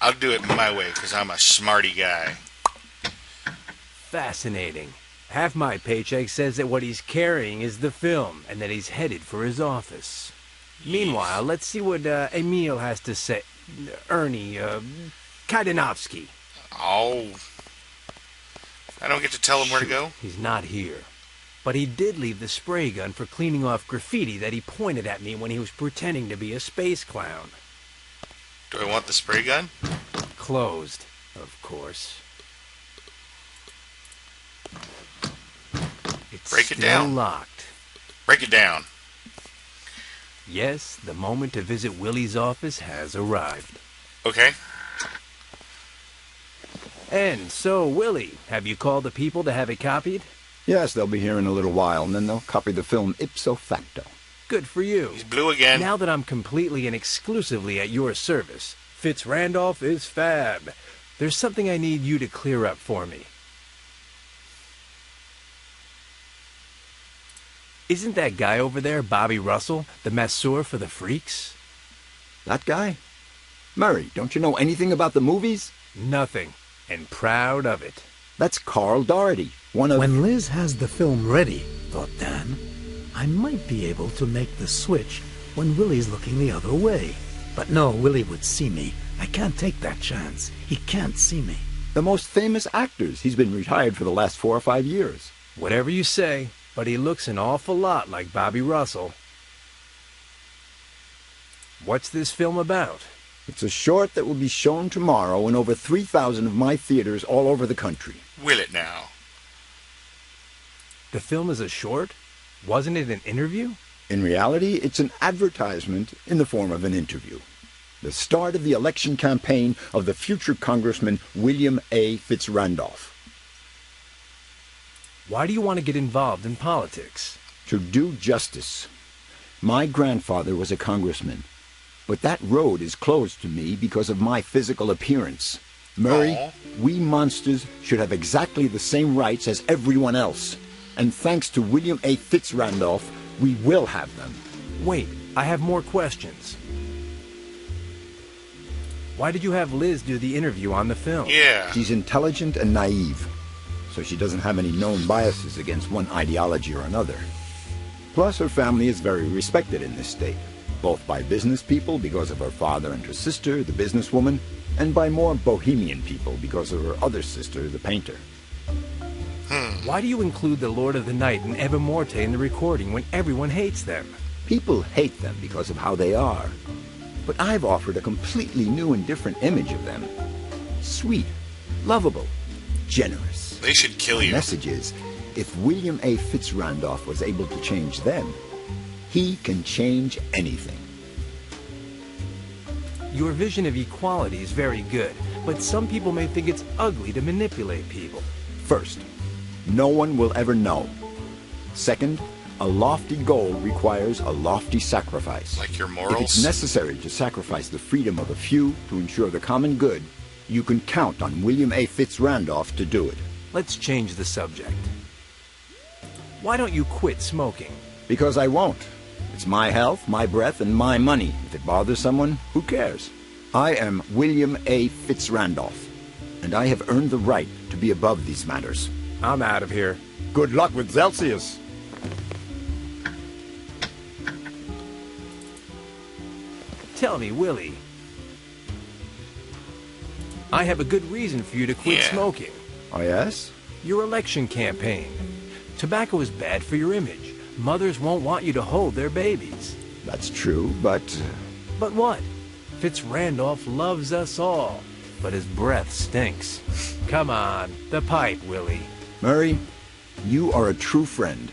I'll do it my way, because I'm a smarty guy. Fascinating. Half my paycheck says that what he's carrying is the film, and that he's headed for his office. Meanwhile, let's see what Emil has to say. Ernie, Kaidanovsky. Oh. I don't get to tell him where to go? He's not here. But he did leave the spray gun for cleaning off graffiti that he pointed at me when he was pretending to be a space clown. Do I want the spray gun? Closed, of course. It's Break it still down. locked. Break it down. Yes, the moment to visit Willie's office has arrived. Okay. And so, Willie, have you called the people to have it copied? Yes, they'll be here in a little while, and then they'll copy the film ipso facto. Good for you. He's blue again. Now that I'm completely and exclusively at your service, Fitz Randolph is fab. There's something I need you to clear up for me. Isn't that guy over there, Bobby Russell, the masseur for the freaks? That guy? Murray, don't you know anything about the movies? Nothing, and proud of it. That's Carl Doherty, one of... When Liz has the film ready, thought Dan, I might be able to make the switch when Willie's looking the other way. But no, Willie would see me. I can't take that chance. He can't see me. the most famous actors. He's been retired for the last 4 or 5 years. Whatever you say, but he looks an awful lot like Bobby Russell. What's this film about? It's a short that will be shown tomorrow in over 3,000 of my theaters all over the country. Will it now? The film is a short? Wasn't it an interview? In reality, it's an advertisement in the form of an interview. The start of the election campaign of the future Congressman William A. Fitz Randolph. Why do you want to get involved in politics? To do justice. My grandfather was a congressman, but that road is closed to me because of my physical appearance. Murray, we monsters should have exactly the same rights as everyone else. And thanks to William A. Fitz Randolph, we will have them. Wait, I have more questions. Why did you have Liz do the interview on the film? Yeah. She's intelligent and naive, so she doesn't have any known biases against one ideology or another. Plus, her family is very respected in this state, both by business people because of her father and her sister, the businesswoman, and by more bohemian people because of her other sister, the painter. Why do you include the Lord of the Night and Eva Morte in the recording when everyone hates them? People hate them because of how they are. But I've offered a completely new and different image of them. Sweet, lovable, generous. They should kill The you. message is, if William A. Fitz Randolph was able to change them, he can change anything. Your vision of equality is very good, but some people may think it's ugly to manipulate people. First, no one will ever know. Second, a lofty goal requires a lofty sacrifice. Like your If morals? it's necessary to sacrifice the freedom of a few to ensure the common good, you can count on William A. Fitz Randolph to do it. Let's change the subject. Why don't you quit smoking? Because I won't. It's my health, my breath, and my money. If it bothers someone, who cares? I am William A. Fitz Randolph, and I have earned the right to be above these matters. I'm out of here. Good luck with Celsius. Tell me, Willie. I have a good reason for you to quit Yeah. smoking. Oh, yes? Your election campaign. Tobacco is bad for your image. Mothers won't want you to hold their babies. That's true, but... But what? Fitz Randolph loves us all, but his breath stinks. Come on, the pipe, Willie. Murray, you are a true friend.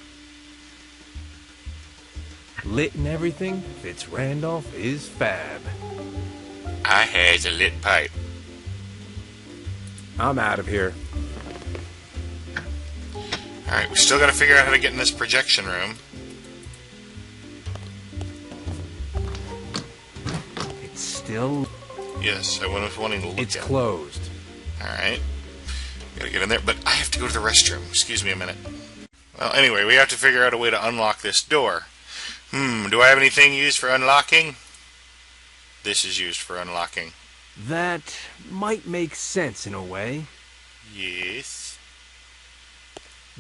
Lit and everything, Fitz Randolph is fab. I has a lit pipe. I'm out of here. Alright, we still gotta figure out how to get in this projection room. It's still... Yes, I was wanting to look It's at it. closed. Alright. Gotta get in there, but I have to go to the restroom. Excuse me a minute. Well, anyway, we have to figure out a way to unlock this door. Do I have anything used for unlocking? This is used for unlocking. That might make sense in a way. Yes.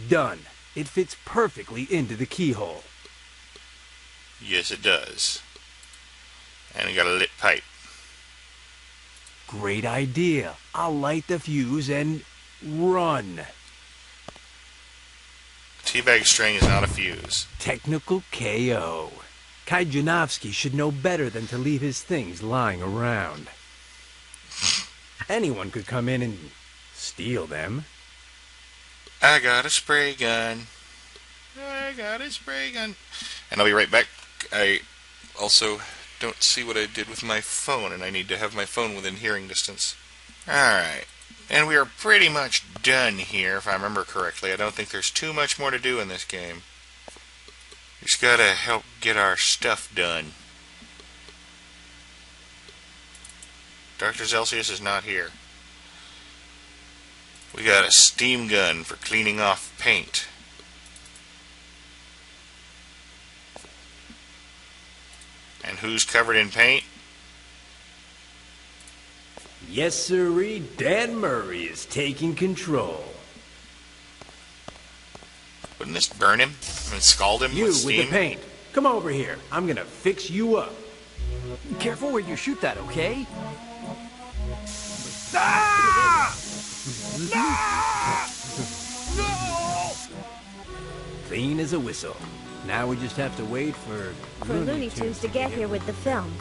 Done. It fits perfectly into the keyhole. Yes, it does. And it got a lit pipe. Great idea. I'll light the fuse and run. Teabag string is not a fuse. Technical KO. Kajunowski should know better than to leave his things lying around. Anyone could come in and steal them. I got a spray gun. I got a spray gun. And I'll be right back. I also don't see what I did with my phone, and I need to have my phone within hearing distance. Alright. And we are pretty much done here, if I remember correctly. I don't think there's too much more to do in this game. Just gotta help get our stuff done. Dr. Celsius is not here. We got a steam gun for cleaning off paint. And who's covered in paint? Yes, sirree, Dan Murray is taking control. Wouldn't this burn him and scald him You with with steam? the paint. Come over here. I'm gonna fix you up. Careful where you shoot that, okay? Clean as a whistle. Now we just have to wait for Looney Tunes to get here with the film.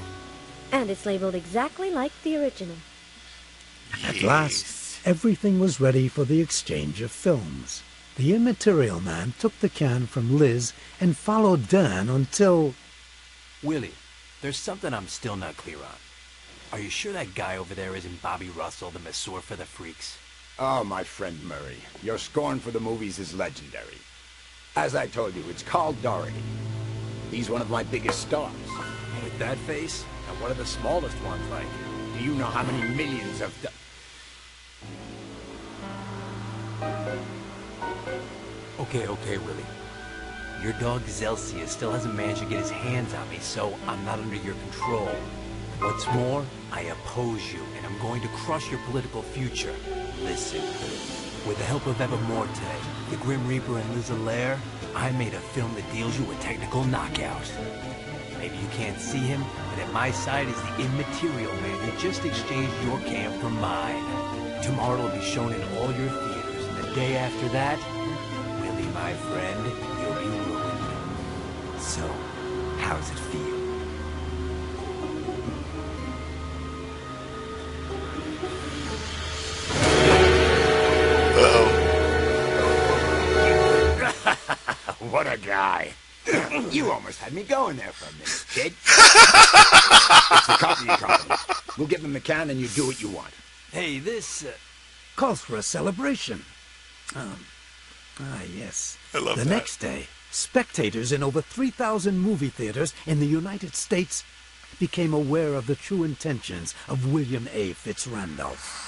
And it's labeled exactly like the original. At last, everything was ready for the exchange of films. The Immaterial Man took the can from Liz and followed Dan until... Willie, there's something I'm still not clear on. Are you sure that guy over there isn't Bobby Russell, the masseur for the freaks? Oh, my friend Murray, your scorn for the movies is legendary. As I told you, it's called Doherty. He's one of my biggest stars. With that face? And what are the smallest ones like? Do you know how many millions of... Okay, Willie. Your dog Zelsius still hasn't managed to get his hands on me, so I'm not under your control. What's more, I oppose you, and I'm going to crush your political future. Listen, with the help of Eva Morte, the Grim Reaper, and Liz Allaire, I made a film that deals you a technical knockout. Maybe you can't see him, but at my side is the Immaterial Man who just exchanged your can for mine. Tomorrow it'll be shown in all your theaters, and the day after that, Willie, my friend, you'll be ruined. So, how's it feel? What a guy. You almost had me going there for a minute, kid. It's the coffee company. We'll give him the can and you do what you want. Hey, this... calls for a celebration. Yes. I love the that. next day, spectators in over 3,000 movie theaters in the United States became aware of the true intentions of William A. Fitzrandolph.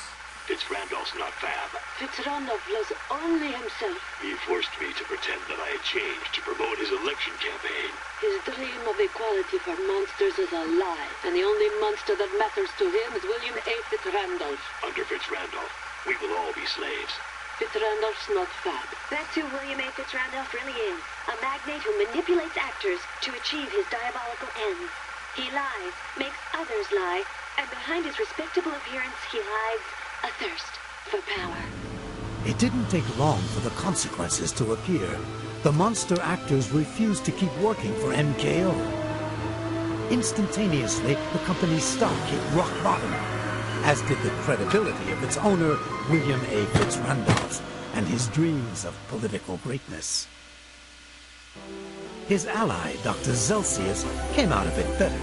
Fitzrandolph's not fab. Fitzrandolph loves only himself. He forced me to pretend that I had changed to promote his election campaign. His dream of equality for monsters is a lie, and the only monster that matters to him is William A. Fitzrandolph. Under Fitzrandolph, we will all be slaves. Fitzrandolph's not fab. That's who William A. Fitzrandolph really is. A magnate who manipulates actors to achieve his diabolical ends. He lies, makes others lie, and behind his respectable appearance he hides a thirst for power. It didn't take long for the consequences to appear. The monster actors refused to keep working for MKO. Instantaneously, the company's stock hit rock bottom, as did the credibility of its owner, William A. Fitzrandolph, and his dreams of political greatness. His ally, Dr. Zelsius, came out of it better.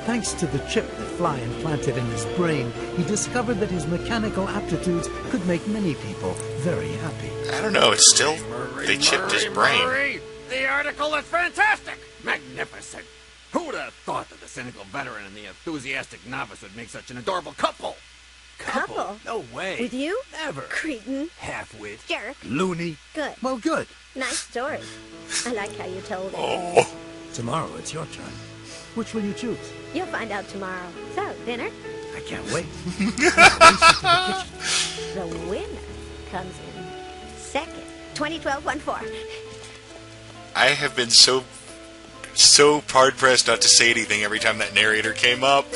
Thanks to the chip that Fly implanted in his brain, he discovered that his mechanical aptitudes could make many people very happy. I don't know, it's still... they chipped his brain. Murray, the article is fantastic! Magnificent! Who would have thought that the cynical veteran and the enthusiastic novice would make such an adorable couple? Couple? No way. With you? Never. Cretin. Halfwit. Jerk. Loony. Good. Well, good. Nice story. I like how you told it. Oh, Tomorrow it's your turn. Which will you choose? You'll find out tomorrow. So, dinner? I can't wait. The winner comes in second. 2012-14. I have been so hard pressed not to say anything every time that narrator came up.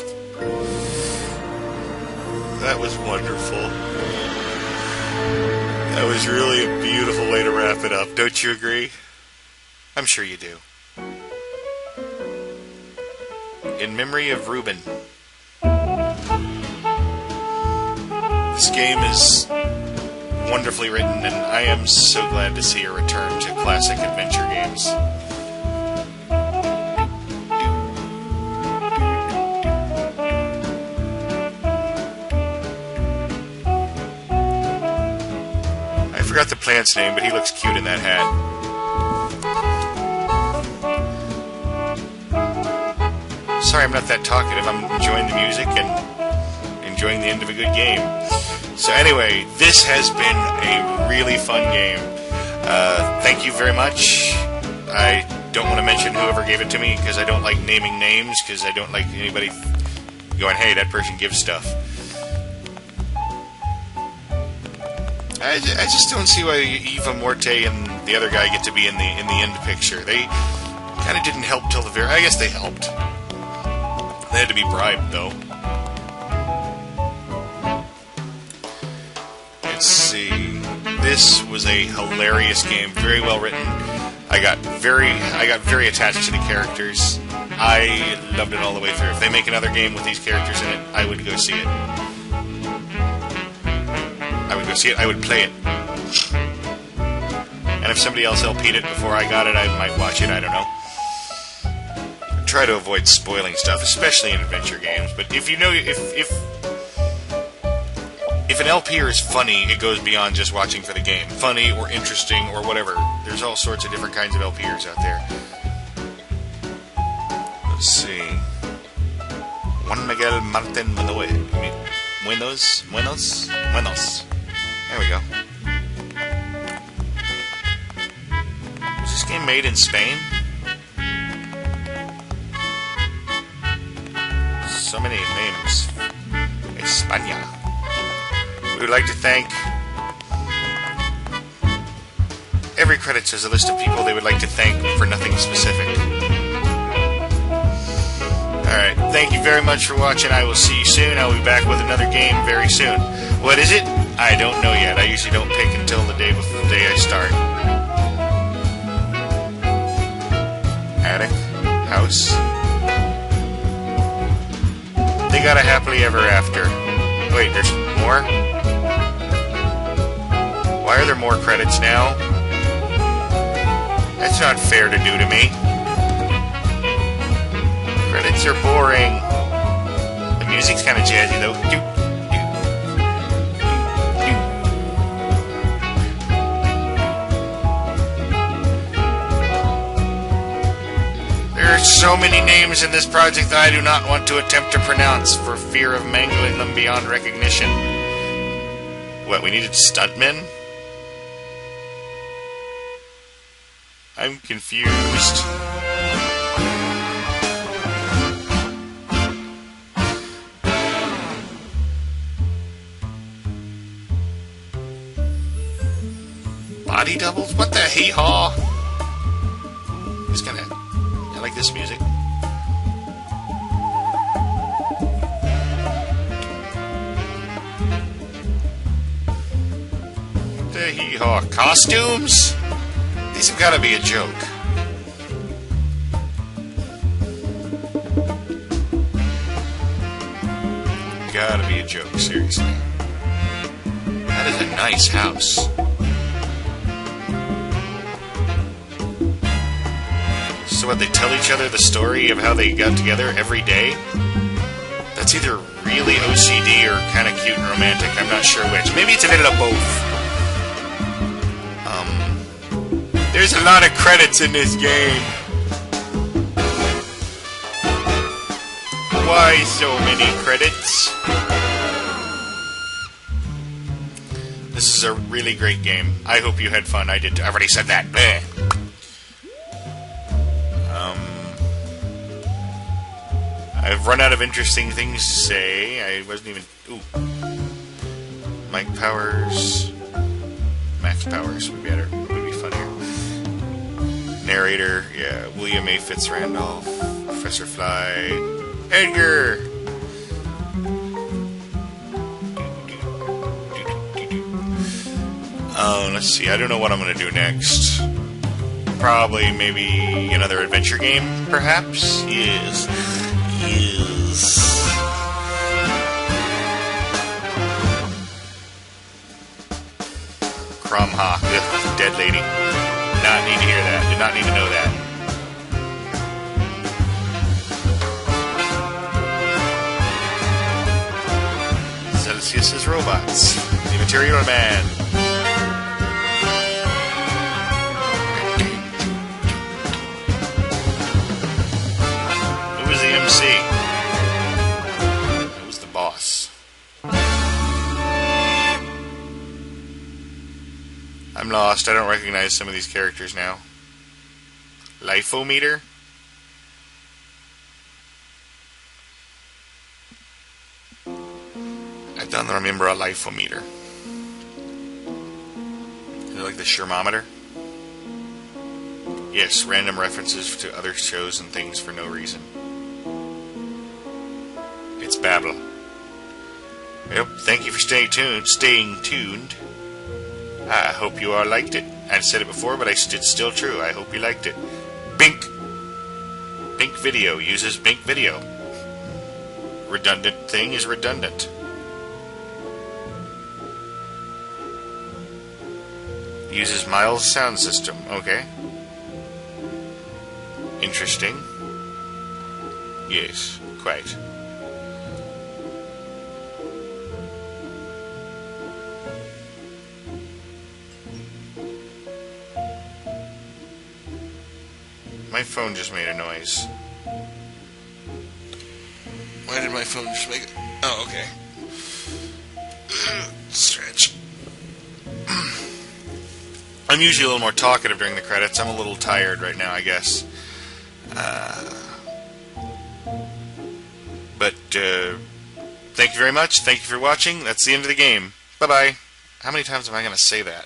That was wonderful. That was really a beautiful way to wrap it up. Don't you agree? I'm sure you do. In memory of Ruben. This game is wonderfully written, and I am so glad to see a return to classic adventure games. I forgot the plant's name, but he looks cute in that hat. Sorry I'm not that talkative. I'm enjoying the music and enjoying the end of a good game. So anyway, this has been a really fun game. Thank you very much. I don't want to mention whoever gave it to me because I don't like naming names, because I don't like anybody going, hey, that person gives stuff. I just don't see why Eva Morte and the other guy get to be in the end picture. They kind of didn't help till the very... I guess they helped. They had to be bribed, though. Let's see. This was a hilarious game, very well written. I got very attached to the characters. I loved it all the way through. If they make another game with these characters in it, I would go see it. I would go see it. I would play it. And if somebody else LP'd it before I got it, I might watch it. I don't know. I try to avoid spoiling stuff, especially in adventure games. But if you know, if an LPer is funny, it goes beyond just watching for the game. Funny or interesting or whatever. There's all sorts of different kinds of LPers out there. Let's see. Juan Miguel Martin Munoz. There we go. Was this game made in Spain? So many names. España. We would like to thank... Every credit says a list of people they would like to thank for nothing specific. Alright, thank you very much for watching. I will see you soon. I'll be back with another game very soon. What is it? I don't know yet. I usually don't pick until the day before the day I start. Attic? House? They got a happily ever after. Wait, there's more? Why are there more credits now? That's not fair to do to me. Credits are boring. The music's kind of jazzy though. There are so many names in this project that I do not want to attempt to pronounce for fear of mangling them beyond recognition. What, we needed stuntmen? I'm confused. Body doubles? What the hee-haw? Just kinda... I like this music. The hee-haw. Costumes? These have gotta be a joke. Gotta be a joke, seriously. That is a nice house. So what, they tell each other the story of how they got together every day? That's either really OCD or kind of cute and romantic. I'm not sure which. Maybe it's a bit of both. There's a lot of credits in this game. Why so many credits? This is a really great game. I hope you had fun. I did. I already said that. Bleh. I've run out of interesting things to say. I wasn't even... Ooh. Mike Powers. Max Powers would be better. Would be funnier. Narrator, yeah. William A. Fitzrandolph. Professor Fly. Edgar! Oh, let's see. I don't know what I'm going to do next. Probably maybe another adventure game, perhaps? Yes. Cromhawk, dead lady. Did not need to hear that. Did not need to know that. Celsius's robots. The Material Man. Who was the MC? Who was the boss? I'm lost. I don't recognize some of these characters now. Lifometer? I don't remember a lifometer. Is it like the Shermometer? Yes, random references to other shows and things for no reason. It's Babble. Yep, thank you for staying tuned. I hope you all liked it. I've said it before, but it's still true. I hope you liked it. Bink Video uses Bink Video. Redundant thing is redundant. Uses Miles sound system. Okay. Interesting. Yes, quite. My phone just made a noise. Why did my phone just make it? Oh, okay. Stretch. I'm usually a little more talkative during the credits. I'm a little tired right now, I guess. But thank you very much. Thank you for watching. That's the end of the game. Bye-bye. How many times am I going to say that?